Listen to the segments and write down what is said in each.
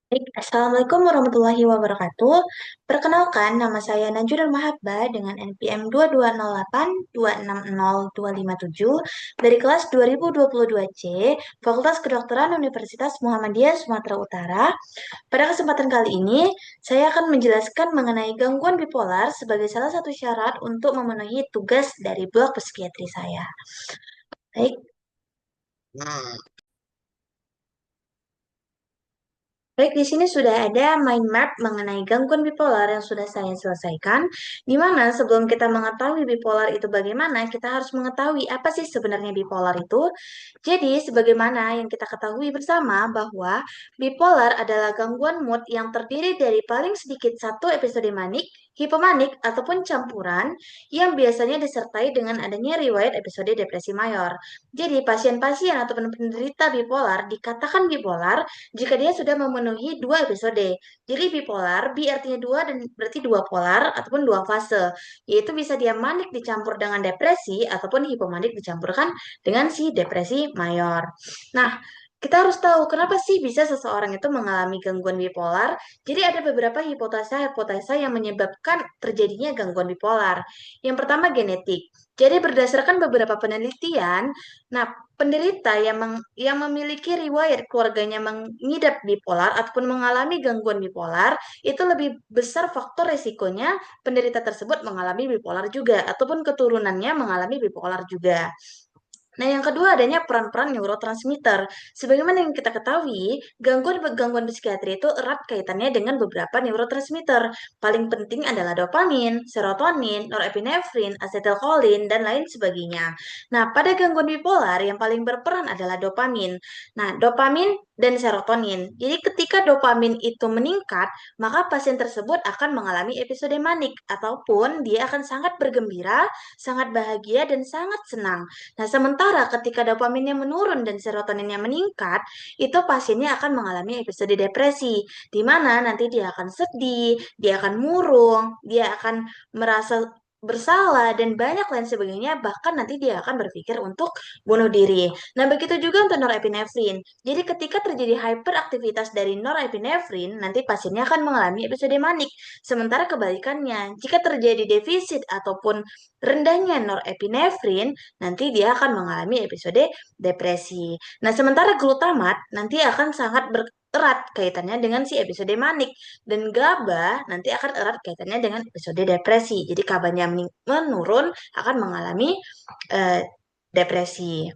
Baik, Assalamualaikum warahmatullahi wabarakatuh. Perkenalkan, nama saya Najur Mahabba dengan NPM 2208260257 dari kelas 2022C, Fakultas Kedokteran Universitas Muhammadiyah Sumatera Utara. Pada kesempatan kali ini, saya akan menjelaskan mengenai gangguan bipolar sebagai salah satu syarat untuk memenuhi tugas dari blok psikiatri saya. Baik, Baik, di sini sudah ada mind map mengenai gangguan bipolar yang sudah saya selesaikan, di mana sebelum kita mengetahui bipolar itu bagaimana, kita harus mengetahui apa sih sebenarnya bipolar itu. Jadi, sebagaimana yang kita ketahui bersama bahwa bipolar adalah gangguan mood yang terdiri dari paling sedikit satu episode manik, hipomanik, ataupun campuran yang biasanya disertai dengan adanya riwayat episode depresi mayor. Jadi, pasien-pasien ataupun penderita bipolar dikatakan bipolar jika dia sudah memenuhi dua episode. Jadi bipolar, bi artinya dua dan berarti dua polar ataupun dua fase. Yaitu bisa dia manik dicampur dengan depresi ataupun hipomanik dicampurkan dengan si depresi mayor. Nah, kita harus tahu kenapa sih bisa seseorang itu mengalami gangguan bipolar. Jadi ada beberapa hipotesa-hipotesa yang menyebabkan terjadinya gangguan bipolar. Yang pertama genetik. Jadi berdasarkan beberapa penelitian, nah penderita yang memiliki riwayat keluarganya mengidap bipolar ataupun mengalami gangguan bipolar, itu lebih besar faktor resikonya penderita tersebut mengalami bipolar juga, ataupun keturunannya mengalami bipolar juga. Nah, yang kedua adanya peran-peran neurotransmitter. Sebagaimana yang kita ketahui, gangguan-gangguan psikiatri itu erat kaitannya dengan beberapa neurotransmitter. Paling penting adalah dopamin, serotonin, norepinefrin, asetilkolin, dan lain sebagainya. Nah, pada gangguan bipolar yang paling berperan adalah dopamin. Nah, dopamin dan serotonin. Jadi ketika dopamin itu meningkat, maka pasien tersebut akan mengalami episode manik ataupun dia akan sangat bergembira, sangat bahagia, dan sangat senang. Nah, sementara ketika dopaminnya menurun dan serotoninnya meningkat, itu pasiennya akan mengalami episode depresi, di mana nanti dia akan sedih, dia akan murung, dia akan merasa bersalah, dan banyak lain sebagainya, bahkan nanti dia akan berpikir untuk bunuh diri. Nah, begitu juga untuk norepinefrin. Jadi, ketika terjadi hyperaktivitas dari norepinefrin, nanti pasiennya akan mengalami episode manik. Sementara kebalikannya, jika terjadi defisit ataupun rendahnya norepinefrin, nanti dia akan mengalami episode depresi. Nah, sementara glutamat nanti akan sangat erat kaitannya dengan si episode manik, dan GABA nanti akan erat kaitannya dengan episode depresi. Jadi kabanya menurun akan mengalami eh, depresi.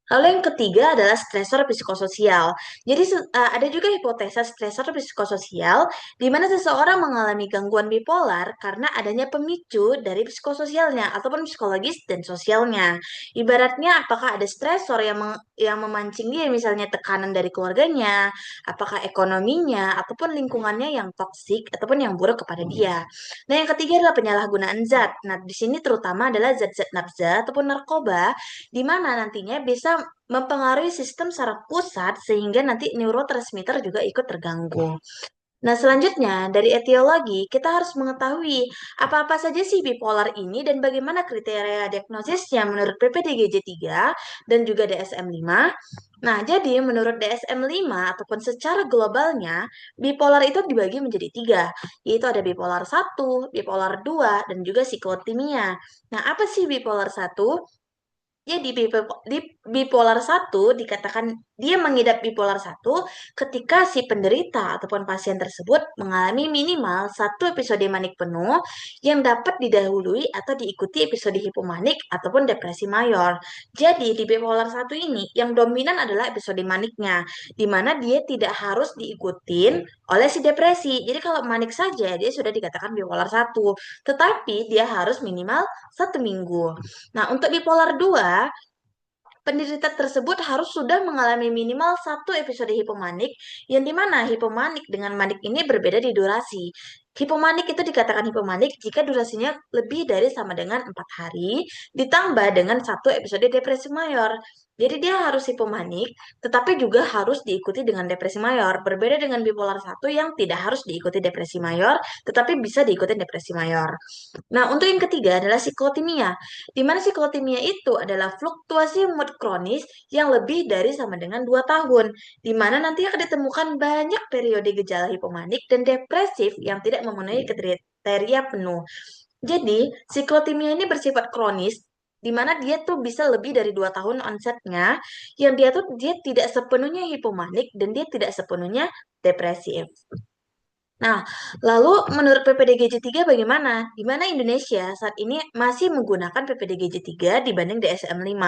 Lalu yang ketiga adalah stresor psikososial. Jadi ada juga hipotesa stresor psikososial di mana seseorang mengalami gangguan bipolar karena adanya pemicu dari psikososialnya ataupun psikologis dan sosialnya. Ibaratnya apakah ada stresor yang memancing dia, misalnya tekanan dari keluarganya, apakah ekonominya ataupun lingkungannya yang toksik ataupun yang buruk kepada dia. Nah, yang ketiga adalah penyalahgunaan zat. Nah, di sini terutama adalah zat-zat nafza ataupun narkoba, di mana nantinya bisa mempengaruhi sistem saraf pusat sehingga nanti neurotransmitter juga ikut terganggu. Nah, selanjutnya dari etiologi kita harus mengetahui apa-apa saja sih bipolar ini dan bagaimana kriteria diagnosisnya menurut PPDGJ 3 dan juga DSM-5. Nah, jadi menurut DSM-5 ataupun secara globalnya, bipolar itu dibagi menjadi tiga, yaitu ada bipolar 1, bipolar 2, dan juga psikotimia. Nah, apa sih bipolar 1? Jadi di bipolar 1 dikatakan dia mengidap bipolar 1 ketika si penderita ataupun pasien tersebut mengalami minimal satu episode manik penuh yang dapat didahului atau diikuti episode hipomanik ataupun depresi mayor. Jadi di bipolar 1 ini yang dominan adalah episode maniknya, di mana dia tidak harus diikutin oleh si depresi. Jadi kalau manik saja dia sudah dikatakan bipolar 1, tetapi dia harus minimal 1 minggu. Nah, untuk bipolar 2, penderita tersebut harus sudah mengalami minimal satu episode hipomanik, yang dimana hipomanik dengan manik ini berbeda di durasi. Hipomanik itu dikatakan hipomanik jika durasinya lebih dari sama dengan 4 hari, ditambah dengan satu episode depresi mayor. Jadi dia harus hipomanik, tetapi juga harus diikuti dengan depresi mayor. Berbeda dengan bipolar satu yang tidak harus diikuti depresi mayor, tetapi bisa diikuti depresi mayor. Nah, untuk yang ketiga adalah siklotimia. Di mana siklotimia itu adalah fluktuasi mood kronis yang lebih dari sama dengan 2 tahun. Di mana nanti akan ditemukan banyak periode gejala hipomanik dan depresif yang tidak memenuhi kriteria penuh. Jadi, siklotimia ini bersifat kronis, di mana dia tuh bisa lebih dari 2 tahun onsetnya, yang dia tidak sepenuhnya hipomanik dan dia tidak sepenuhnya depresif. Nah, lalu menurut PPDGJ 3 bagaimana? Di mana Indonesia saat ini masih menggunakan PPDGJ 3 dibanding DSM-5.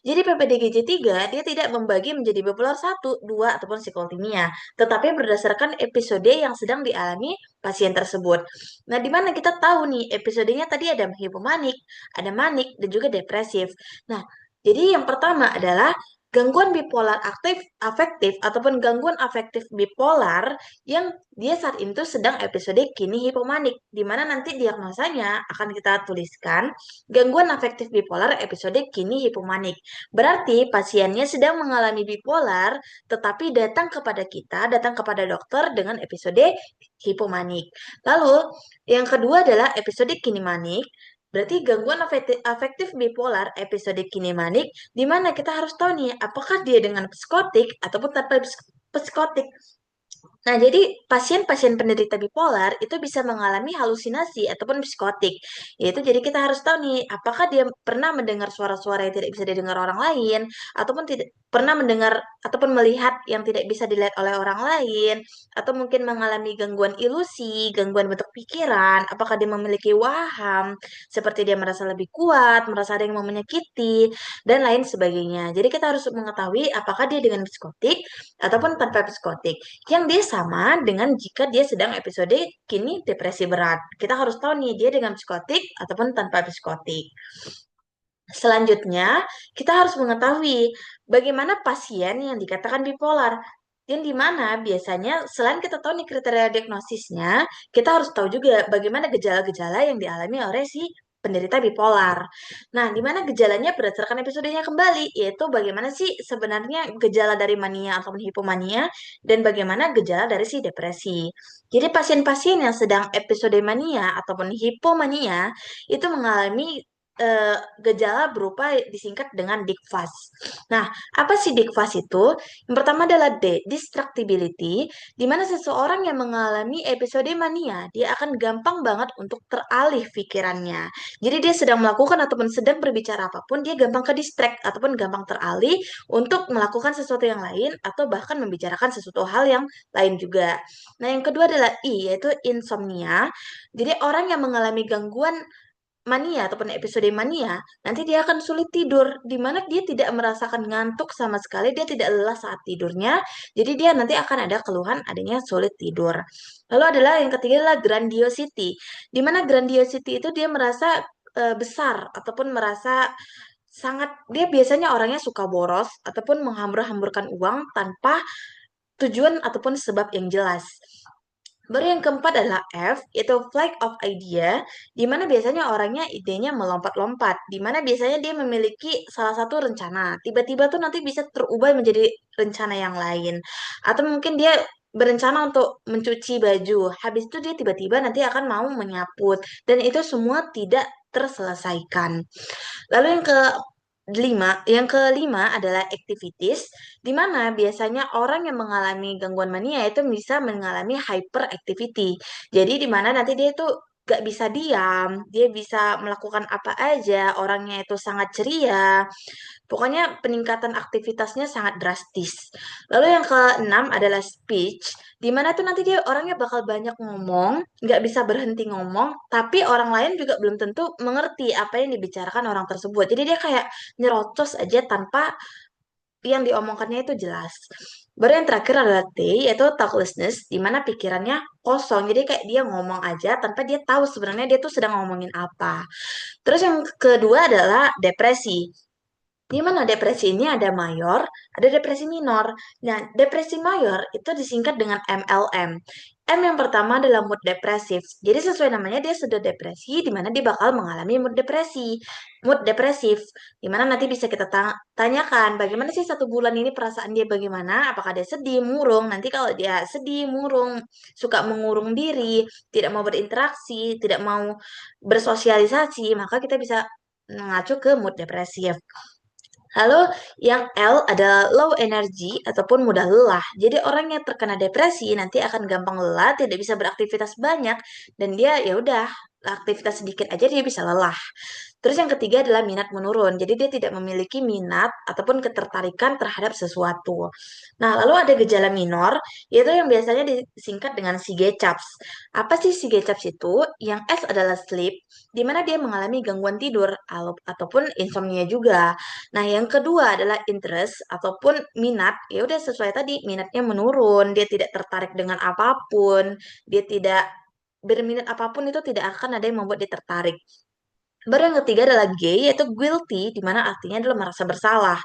Jadi PPDGJ 3 dia tidak membagi menjadi bipolar satu, 2 ataupun psikotimia, tetapi berdasarkan episode yang sedang dialami pasien tersebut. Nah, di mana kita tahu nih episodenya tadi ada hipomanik, ada manik, dan juga depresif. Nah, jadi yang pertama adalah gangguan bipolar aktif afektif ataupun gangguan afektif bipolar yang dia saat itu sedang episode kini hipomanik, di mana nanti diagnosanya akan kita tuliskan gangguan afektif bipolar episode kini hipomanik. Berarti pasiennya sedang mengalami bipolar, tetapi datang kepada dokter dengan episode hipomanik. Lalu, yang kedua adalah episode kini manik. Berarti gangguan afektif bipolar episode kini manik, di mana kita harus tahu nih, apakah dia dengan psikotik ataupun tanpa psikotik. Nah, jadi pasien-pasien penderita bipolar itu bisa mengalami halusinasi ataupun psikotik. Yaitu jadi kita harus tahu nih, apakah dia pernah mendengar suara-suara yang tidak bisa didengar orang lain, ataupun tidak pernah mendengar ataupun melihat yang tidak bisa dilihat oleh orang lain, atau mungkin mengalami gangguan ilusi, gangguan bentuk pikiran, apakah dia memiliki waham, seperti dia merasa lebih kuat, merasa ada yang mau menyakiti, dan lain sebagainya. Jadi kita harus mengetahui apakah dia dengan psikotik ataupun tanpa psikotik yang dia sama dengan jika dia sedang episode kini depresi berat. Kita harus tahu nih dia dengan psikotik ataupun tanpa psikotik. Selanjutnya, kita harus mengetahui bagaimana pasien yang dikatakan bipolar. Yang dimana biasanya selain kita tahu nih kriteria diagnosisnya, kita harus tahu juga bagaimana gejala-gejala yang dialami oleh si penderita bipolar. Nah, di mana gejalanya berdasarkan episodenya kembali, yaitu bagaimana sih sebenarnya gejala dari mania ataupun hipomania dan bagaimana gejala dari si depresi. Jadi pasien-pasien yang sedang episode mania ataupun hipomania itu mengalami gejala berupa disingkat dengan DICFAS. Nah, apa sih DICFAS itu? Yang pertama adalah distractibility, di mana seseorang yang mengalami episode mania, dia akan gampang banget untuk teralih pikirannya. Jadi dia sedang melakukan ataupun sedang berbicara apapun, dia gampang ke distract ataupun gampang teralih untuk melakukan sesuatu yang lain atau bahkan membicarakan sesuatu hal yang lain juga. Nah, yang kedua adalah I, yaitu insomnia. Jadi orang yang mengalami gangguan mania ataupun episode mania, nanti dia akan sulit tidur, di mana dia tidak merasakan ngantuk sama sekali, dia tidak lelah saat tidurnya, jadi dia nanti akan ada keluhan adanya sulit tidur. Lalu adalah yang ketiga adalah grandiosity, di mana grandiosity itu dia merasa besar ataupun merasa sangat, dia biasanya orangnya suka boros ataupun menghambur-hamburkan uang tanpa tujuan ataupun sebab yang jelas. Baru yang keempat adalah F, yaitu flight of idea, di mana biasanya orangnya idenya melompat-lompat, di mana biasanya dia memiliki salah satu rencana, tiba-tiba tuh nanti bisa terubah menjadi rencana yang lain. Atau mungkin dia berencana untuk mencuci baju, habis itu dia tiba-tiba nanti akan mau menyapu, dan itu semua tidak terselesaikan. Lalu yang kelima adalah activities, di mana biasanya orang yang mengalami gangguan mania itu bisa mengalami hyperactivity. Jadi di mana nanti dia itu gak bisa diam, dia bisa melakukan apa aja, orangnya itu sangat ceria. Pokoknya peningkatan aktivitasnya sangat drastis. Lalu yang keenam adalah speech, di mana tuh nanti dia orangnya bakal banyak ngomong, nggak bisa berhenti ngomong, tapi orang lain juga belum tentu mengerti apa yang dibicarakan orang tersebut. Jadi dia kayak nyerocos aja tanpa yang diomongkannya itu jelas. Baru yang terakhir adalah T, yaitu talklessness, di mana pikirannya kosong. Jadi kayak dia ngomong aja tanpa dia tahu sebenarnya dia tuh sedang ngomongin apa. Terus yang kedua adalah depresi. Di mana depresi ini ada mayor, ada depresi minor. Nah, depresi mayor itu disingkat dengan MLM. M yang pertama adalah mood depresif. Jadi sesuai namanya dia sudah depresi, di mana dia bakal mengalami mood depresi. Mood depresif, di mana nanti bisa kita tanyakan bagaimana sih 1 bulan ini perasaan dia bagaimana? Apakah dia sedih, murung? Nanti kalau dia sedih, murung, suka mengurung diri, tidak mau berinteraksi, tidak mau bersosialisasi, maka kita bisa mengacu ke mood depresif. Lalu yang L adalah low energy ataupun mudah lelah. Jadi orang yang terkena depresi nanti akan gampang lelah, tidak bisa beraktivitas banyak dan dia ya udah aktivitas sedikit aja dia bisa lelah. Terus yang ketiga adalah minat menurun. Jadi dia tidak memiliki minat ataupun ketertarikan terhadap sesuatu. Nah, lalu ada gejala minor, yaitu yang biasanya disingkat dengan SIGECAPS. Apa sih SIGECAPS itu? Yang S adalah sleep, di mana dia mengalami gangguan tidur ataupun insomnia juga. Nah, yang kedua adalah interest ataupun minat. Ya udah sesuai tadi, minatnya menurun, dia tidak tertarik dengan apapun, dia tidak berminat apapun itu tidak akan ada yang membuat dia tertarik. Baru yang ketiga adalah G, yaitu guilty, di mana artinya adalah merasa bersalah.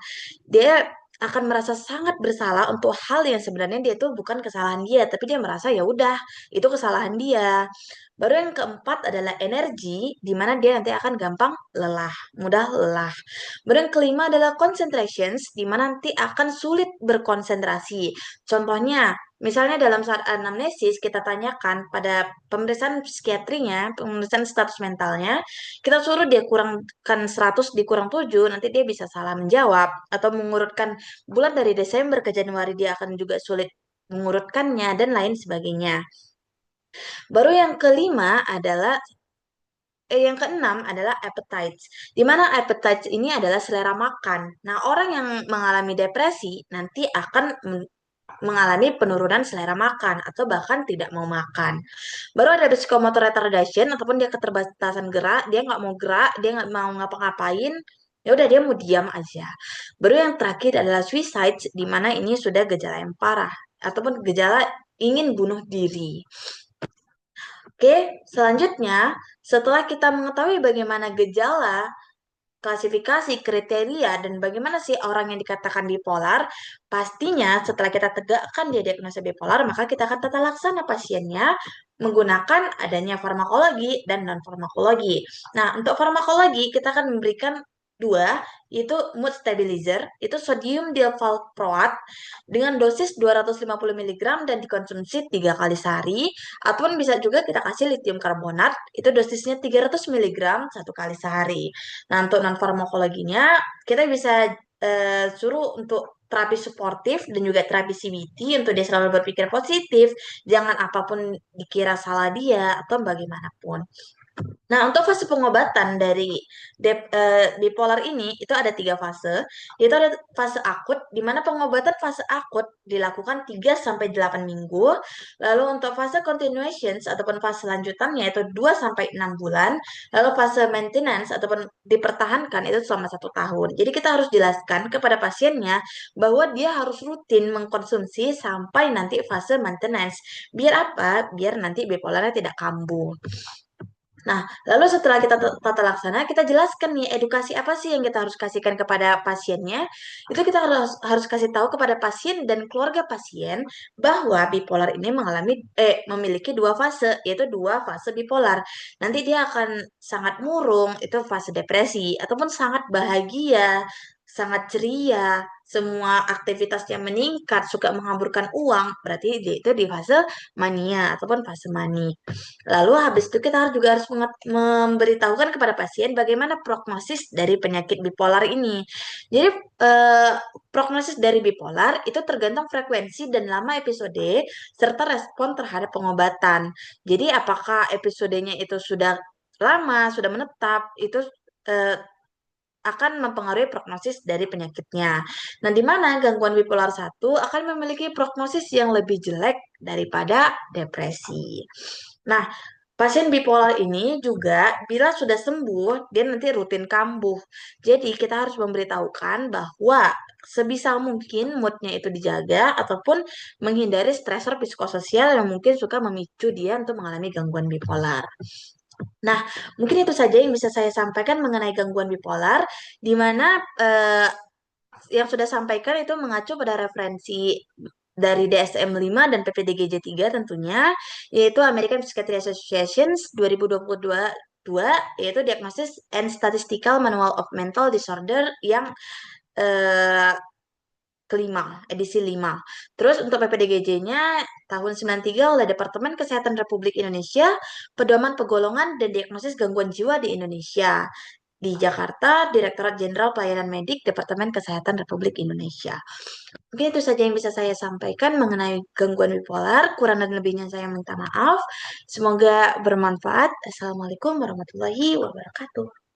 Dia akan merasa sangat bersalah untuk hal yang sebenarnya dia itu bukan kesalahan dia, tapi dia merasa ya udah, itu kesalahan dia. Baru yang keempat adalah energi, di mana dia nanti akan gampang lelah, mudah lelah. Baru yang kelima adalah concentrations, di mana nanti akan sulit berkonsentrasi. Contohnya, misalnya dalam saat anamnesis kita tanyakan pada pemeriksaan psikiatrinya, pemeriksaan status mentalnya, kita suruh dia kurangkan 100 dikurang 7, nanti dia bisa salah menjawab. Atau mengurutkan bulan dari Desember ke Januari, dia akan juga sulit mengurutkannya, dan lain sebagainya. Baru yang kelima adalah yang keenam adalah appetite. Di mana appetite ini adalah selera makan. Nah, orang yang mengalami depresi nanti akan mengalami penurunan selera makan atau bahkan tidak mau makan. Baru ada psychomotor retardation ataupun dia keterbatasan gerak, dia nggak mau gerak, dia nggak mau ngapa-ngapain, ya udah dia mau diam aja. Baru yang terakhir adalah suicide, di mana ini sudah gejala yang parah ataupun gejala ingin bunuh diri. Oke, selanjutnya setelah kita mengetahui bagaimana gejala, klasifikasi, kriteria, dan bagaimana sih orang yang dikatakan bipolar, pastinya setelah kita tegakkan dia diagnosa bipolar, maka kita akan tata laksana pasiennya menggunakan adanya farmakologi dan non-farmakologi. Nah, untuk farmakologi, kita akan memberikan dua, yaitu mood stabilizer, itu sodium divalproate dengan dosis 250 mg dan dikonsumsi 3 kali sehari, ataupun bisa juga kita kasih lithium karbonat, itu dosisnya 300 mg 1 kali sehari. Nah, untuk non-farmakologinya, kita bisa suruh untuk terapi suportif dan juga terapi CBT untuk dia selalu berpikir positif, jangan apapun dikira salah dia atau bagaimanapun. Nah, untuk fase pengobatan dari bipolar ini itu ada 3 fase, yaitu ada fase akut, di mana pengobatan fase akut dilakukan 3 sampai 8 minggu. Lalu untuk fase continuations ataupun fase lanjutannya itu 2 sampai 6 bulan. Lalu fase maintenance ataupun dipertahankan itu selama 1 tahun. Jadi kita harus jelaskan kepada pasiennya bahwa dia harus rutin mengkonsumsi sampai nanti fase maintenance. Biar apa? Biar nanti bipolarnya tidak kambuh. Nah, lalu setelah kita tata laksana, kita jelaskan nih edukasi apa sih yang kita harus kasihkan kepada pasiennya. Itu kita harus kasih tahu kepada pasien dan keluarga pasien bahwa bipolar ini memiliki 2 fase, yaitu 2 fase bipolar. Nanti dia akan sangat murung, itu fase depresi, ataupun sangat bahagia, sangat ceria, semua aktivitasnya meningkat, suka menghamburkan uang, berarti dia itu di fase mania ataupun fase mani. Lalu habis itu kita juga harus memberitahukan kepada pasien bagaimana prognosis dari penyakit bipolar ini. Jadi eh, prognosis dari bipolar itu tergantung frekuensi dan lama episode serta respon terhadap pengobatan. Jadi apakah episodenya itu sudah lama, sudah menetap, itu eh, akan mempengaruhi prognosis dari penyakitnya. Nah, di mana gangguan bipolar 1 akan memiliki prognosis yang lebih jelek daripada depresi. Nah, pasien bipolar ini juga bila sudah sembuh, dia nanti rutin kambuh. Jadi kita harus memberitahukan bahwa sebisa mungkin moodnya itu dijaga ataupun menghindari stresor psikososial yang mungkin suka memicu dia untuk mengalami gangguan bipolar. Nah, mungkin itu saja yang bisa saya sampaikan mengenai gangguan bipolar, di mana yang sudah sampaikan itu mengacu pada referensi dari DSM-5 dan PPDGJ-3 tentunya, yaitu American Psychiatric Association 2022, yaitu Diagnosis and Statistical Manual of Mental Disorder yang eh, kelima, edisi 5. Terus untuk PPDGJ-nya tahun 93 oleh Departemen Kesehatan Republik Indonesia, Pedoman Pegolongan dan Diagnosis Gangguan Jiwa di Indonesia. Di Jakarta, Direktorat Jenderal Pelayanan Medik, Departemen Kesehatan Republik Indonesia. Mungkin itu saja yang bisa saya sampaikan mengenai gangguan bipolar. Kurang dan lebihnya saya minta maaf. Semoga bermanfaat. Assalamualaikum warahmatullahi wabarakatuh.